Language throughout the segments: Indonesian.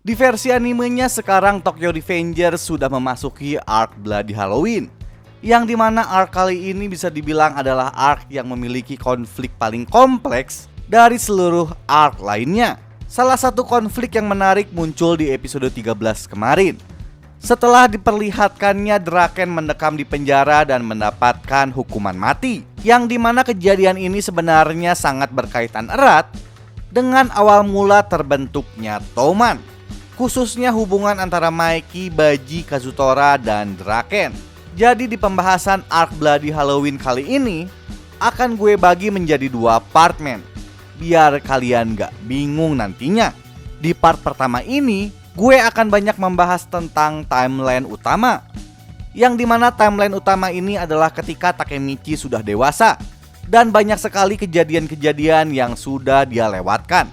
Di versi animenya sekarang Tokyo Revengers sudah memasuki arc Bloody Halloween, yang dimana arc kali ini bisa dibilang adalah arc yang memiliki konflik paling kompleks dari seluruh arc lainnya. Salah satu konflik yang menarik muncul di episode 13 kemarin. Setelah diperlihatkannya Draken mendekam di penjara dan mendapatkan hukuman mati, yang dimana kejadian ini sebenarnya sangat berkaitan erat dengan awal mula terbentuknya Toman, khususnya hubungan antara Maiki, Baji, Kazutora, dan Draken. Jadi di pembahasan arc Bloody Halloween kali ini akan gue bagi menjadi 2 part, men, biar kalian gak bingung nantinya. Di part pertama ini gue akan banyak membahas tentang timeline utama, yang dimana timeline utama ini adalah ketika Takemichi sudah dewasa dan banyak sekali kejadian-kejadian yang sudah dia lewatkan.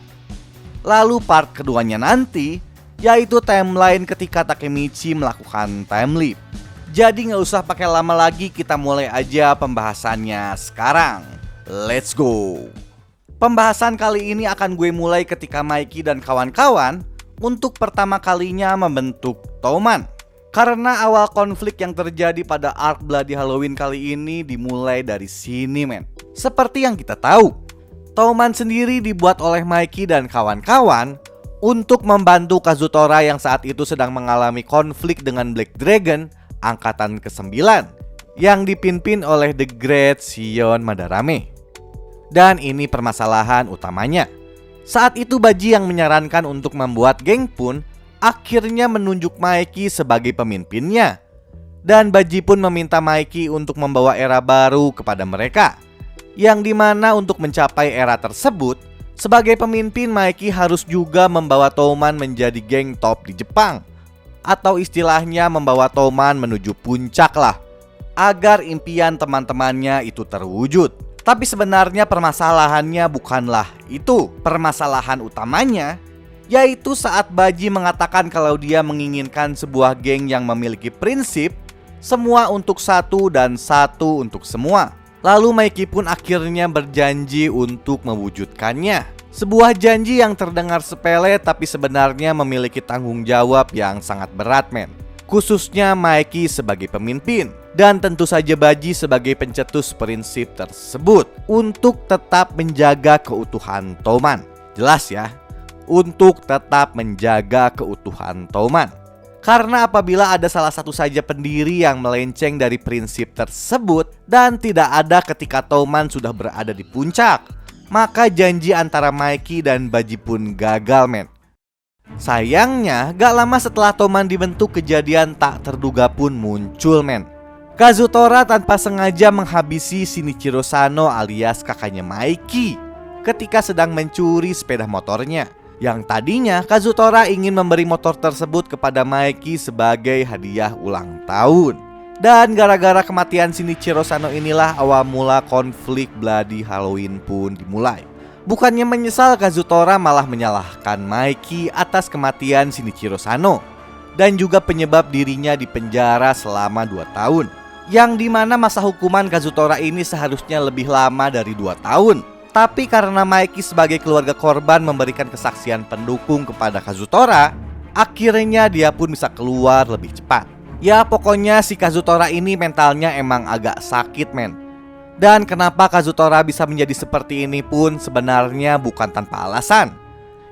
Lalu part keduanya nanti yaitu timeline ketika Takemichi melakukan time leap. Jadi gak usah pakai lama lagi, kita mulai aja pembahasannya sekarang. Let's go. Pembahasan kali ini akan gue mulai ketika Maiki dan kawan-kawan untuk pertama kalinya membentuk Toman. Karena awal konflik yang terjadi pada arc Bloody Halloween kali ini dimulai dari sini, men. Seperti yang kita tahu, Toman sendiri dibuat oleh Maiki dan kawan-kawan untuk membantu Kazutora yang saat itu sedang mengalami konflik dengan Black Dragon angkatan ke-9 yang dipimpin oleh The Great Shion Madarame. Dan ini permasalahan utamanya. Saat itu Baji yang menyarankan untuk membuat geng pun akhirnya menunjuk Maiki sebagai pemimpinnya. Dan Baji pun meminta Maiki untuk membawa era baru kepada mereka, yang dimana untuk mencapai era tersebut, sebagai pemimpin Maiki harus juga membawa Toman menjadi geng top di Jepang, atau istilahnya membawa Toman menuju puncak lah, agar impian teman-temannya itu terwujud. Tapi sebenarnya permasalahannya bukanlah itu. Permasalahan utamanya yaitu saat Baji mengatakan kalau dia menginginkan sebuah geng yang memiliki prinsip semua untuk satu dan satu untuk semua. Lalu Maiki pun akhirnya berjanji untuk mewujudkannya. Sebuah janji yang terdengar sepele tapi sebenarnya memiliki tanggung jawab yang sangat berat, men. Khususnya Maiki sebagai pemimpin, dan tentu saja Baji sebagai pencetus prinsip tersebut untuk tetap menjaga keutuhan Toman. Jelas ya, untuk tetap menjaga keutuhan Toman. Karena apabila ada salah satu saja pendiri yang melenceng dari prinsip tersebut dan tidak ada ketika Toman sudah berada di puncak, maka janji antara Maiki dan Baji pun gagal, men. Sayangnya, gak lama setelah Toman dibentuk, kejadian tak terduga pun muncul, men. Kazutora tanpa sengaja menghabisi Shinichiro Sano alias kakaknya Maiki ketika sedang mencuri sepeda motornya. Yang tadinya Kazutora ingin memberi motor tersebut kepada Maiki sebagai hadiah ulang tahun. Dan gara-gara kematian Shinichiro Sano inilah awal mula konflik Bloody Halloween pun dimulai. Bukannya menyesal, Kazutora malah menyalahkan Maiki atas kematian Shinichiro Sano dan juga penyebab dirinya di penjara selama 2 tahun. Yang dimana masa hukuman Kazutora ini seharusnya lebih lama dari 2 tahun. Tapi karena Maiki sebagai keluarga korban memberikan kesaksian pendukung kepada Kazutora, akhirnya dia pun bisa keluar lebih cepat. Ya pokoknya si Kazutora ini mentalnya emang agak sakit, men. Dan kenapa Kazutora bisa menjadi seperti ini pun sebenarnya bukan tanpa alasan.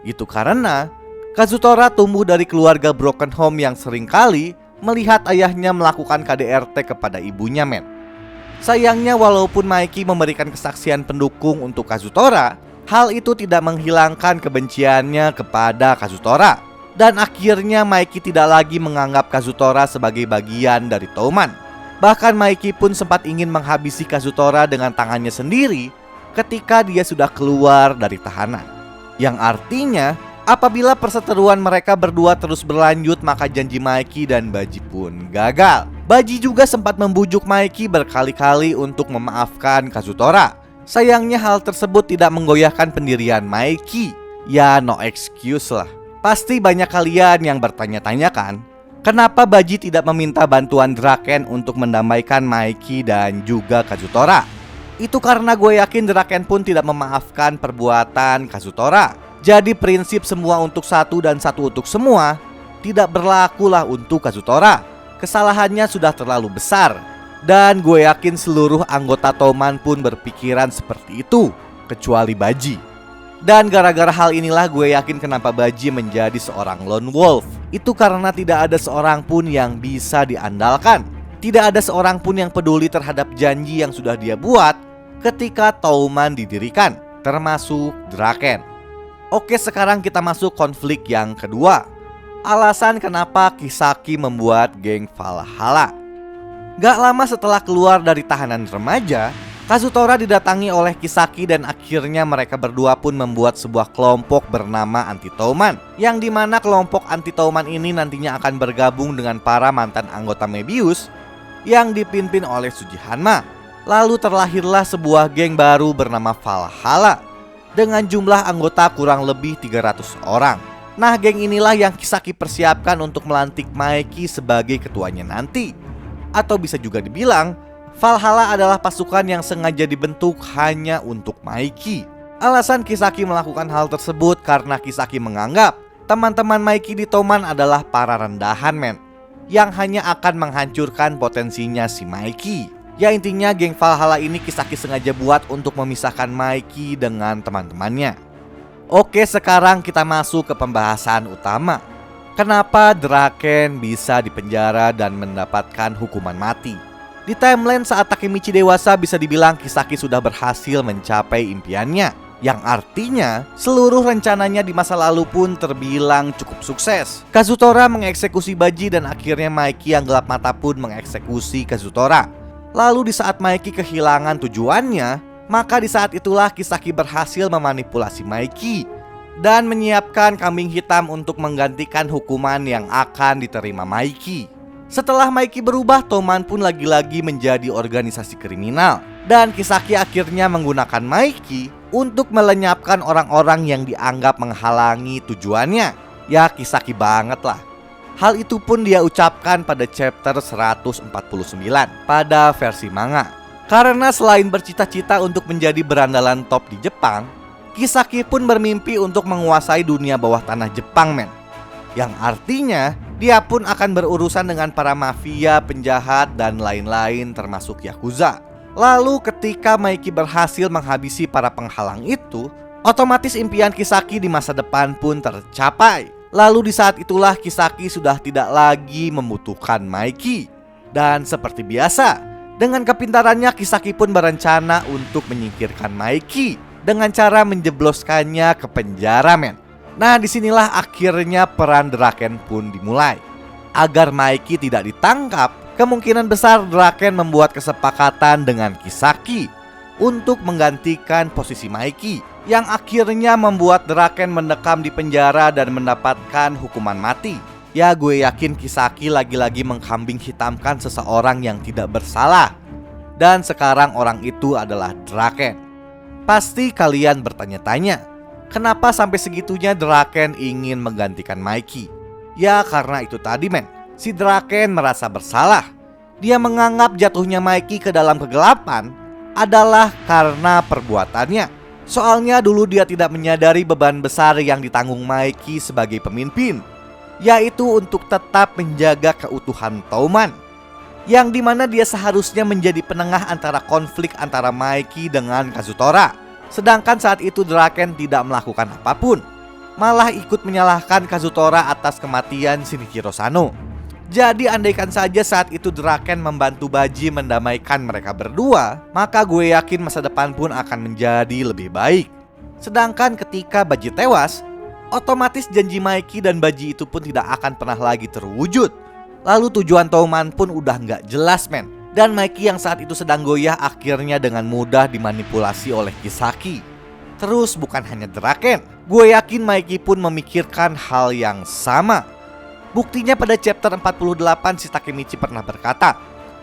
Itu karena Kazutora tumbuh dari keluarga broken home yang seringkali melihat ayahnya melakukan KDRT kepada ibunya, men. Sayangnya walaupun Maiki memberikan kesaksian pendukung untuk Kazutora, hal itu tidak menghilangkan kebenciannya kepada Kazutora. Dan akhirnya Maiki tidak lagi menganggap Kazutora sebagai bagian dari Toman. Bahkan Maiki pun sempat ingin menghabisi Kazutora dengan tangannya sendiri ketika dia sudah keluar dari tahanan. Yang artinya apabila perseteruan mereka berdua terus berlanjut, maka janji Maiki dan Baji pun gagal. Baji juga sempat membujuk Maiki berkali-kali untuk memaafkan Kazutora. Sayangnya hal tersebut tidak menggoyahkan pendirian Maiki. Ya no excuse lah. Pasti banyak kalian yang bertanya-tanya kan, kenapa Baji tidak meminta bantuan Draken untuk mendamaikan Maiki dan juga Kazutora? Itu karena gue yakin Draken pun tidak memaafkan perbuatan Kazutora. Jadi prinsip semua untuk satu dan satu untuk semua tidak berlakulah untuk Kazutora. Kesalahannya sudah terlalu besar, dan gue yakin seluruh anggota Toman pun berpikiran seperti itu, kecuali Baji. Dan gara-gara hal inilah gue yakin kenapa Baji menjadi seorang lone wolf. Itu karena tidak ada seorang pun yang bisa diandalkan. Tidak ada seorang pun yang peduli terhadap janji yang sudah dia buat ketika Toman didirikan, termasuk Draken. Oke, sekarang kita masuk konflik yang kedua. Alasan kenapa Kisaki membuat geng Valhalla. Gak lama setelah keluar dari tahanan remaja, Kazutora didatangi oleh Kisaki dan akhirnya mereka berdua pun membuat sebuah kelompok bernama Anti-Touman, yang dimana kelompok Anti-Touman ini nantinya akan bergabung dengan para mantan anggota Mebius yang dipimpin oleh Sujihanma. Lalu terlahirlah sebuah geng baru bernama Valhalla dengan jumlah anggota kurang lebih 300 orang. Nah, geng inilah yang Kisaki persiapkan untuk melantik Maeki sebagai ketuanya nanti. Atau bisa juga dibilang, Valhalla adalah pasukan yang sengaja dibentuk hanya untuk Maeki. Alasan Kisaki melakukan hal tersebut karena Kisaki menganggap teman-teman Maeki di Toman adalah para rendahan men, yang hanya akan menghancurkan potensinya si Maeki. Ya intinya geng Valhalla ini Kisaki sengaja buat untuk memisahkan Maeki dengan teman-temannya. Oke, sekarang kita masuk ke pembahasan utama. Kenapa Draken bisa dipenjara dan mendapatkan hukuman mati? Di timeline saat Takemichi dewasa bisa dibilang Kisaki sudah berhasil mencapai impiannya, yang artinya seluruh rencananya di masa lalu pun terbilang cukup sukses. Kazutora mengeksekusi Baji dan akhirnya Maeki yang gelap mata pun mengeksekusi Kazutora. Lalu di saat Maeki kehilangan tujuannya, maka di saat itulah Kisaki berhasil memanipulasi Maeki dan menyiapkan kambing hitam untuk menggantikan hukuman yang akan diterima Maeki. Setelah Maeki berubah, Toman pun lagi-lagi menjadi organisasi kriminal, dan Kisaki akhirnya menggunakan Maeki untuk melenyapkan orang-orang yang dianggap menghalangi tujuannya. Ya, Kisaki banget lah. Hal itu pun dia ucapkan pada chapter 149 pada versi manga. Karena selain bercita-cita untuk menjadi berandalan top di Jepang, Kisaki pun bermimpi untuk menguasai dunia bawah tanah Jepang men. Yang artinya dia pun akan berurusan dengan para mafia, penjahat, dan lain-lain termasuk Yakuza. Lalu ketika Maeki berhasil menghabisi para penghalang itu, otomatis impian Kisaki di masa depan pun tercapai. Lalu di saat itulah Kisaki sudah tidak lagi membutuhkan Maeki. Dan seperti biasa, dengan kepintarannya Kisaki pun berencana untuk menyingkirkan Maeki dengan cara menjebloskannya ke penjara men. Nah, disinilah akhirnya peran Draken pun dimulai. Agar Maeki tidak ditangkap, kemungkinan besar Draken membuat kesepakatan dengan Kisaki untuk menggantikan posisi Maeki, yang akhirnya membuat Draken mendekam di penjara dan mendapatkan hukuman mati. Ya, gue yakin Kisaki lagi-lagi mengkambing hitamkan seseorang yang tidak bersalah. Dan sekarang orang itu adalah Draken. Pasti kalian bertanya-tanya, kenapa sampai segitunya Draken ingin menggantikan Maeki? Ya karena itu tadi men, si Draken merasa bersalah. Dia menganggap jatuhnya Maeki ke dalam kegelapan adalah karena perbuatannya. Soalnya dulu dia tidak menyadari beban besar yang ditanggung Maeki sebagai pemimpin, yaitu untuk tetap menjaga keutuhan Touman, yang dimana dia seharusnya menjadi penengah antara konflik antara Maeki dengan Kazutora. Sedangkan saat itu Draken tidak melakukan apapun, malah ikut menyalahkan Kazutora atas kematian Shinichiro Sano. Jadi andaikan saja saat itu Draken membantu Baji mendamaikan mereka berdua, maka gue yakin masa depan pun akan menjadi lebih baik. Sedangkan ketika Baji tewas, otomatis janji Maeki dan Baji itu pun tidak akan pernah lagi terwujud. Lalu tujuan Touman pun udah nggak jelas men. Dan Maeki yang saat itu sedang goyah akhirnya dengan mudah dimanipulasi oleh Kisaki. Terus bukan hanya Draken, gue yakin Maeki pun memikirkan hal yang sama. Buktinya pada chapter 48 si Takemichi pernah berkata,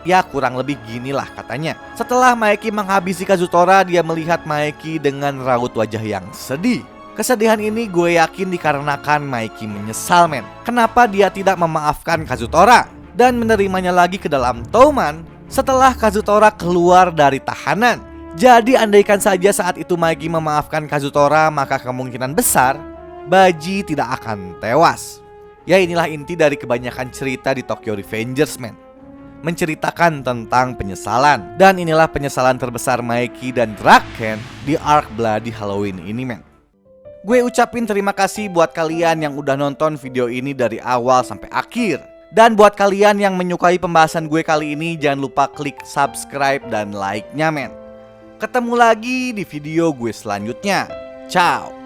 ya kurang lebih ginilah katanya. Setelah Maeki menghabisi Kazutora, dia melihat Maeki dengan raut wajah yang sedih. Kesedihan ini gue yakin dikarenakan Maeki menyesal men. Kenapa dia tidak memaafkan Kazutora dan menerimanya lagi ke dalam Touman setelah Kazutora keluar dari tahanan. Jadi andaikan saja saat itu Maeki memaafkan Kazutora, maka kemungkinan besar Baji tidak akan tewas. Ya, inilah inti dari kebanyakan cerita di Tokyo Revengers, men. Menceritakan tentang penyesalan. Dan inilah penyesalan terbesar Mikey dan Draken di Arc Bloody Halloween ini, men. Gue ucapin terima kasih buat kalian yang udah nonton video ini dari awal sampai akhir. Dan buat kalian yang menyukai pembahasan gue kali ini, jangan lupa klik subscribe dan like-nya, men. Ketemu lagi di video gue selanjutnya. Ciao.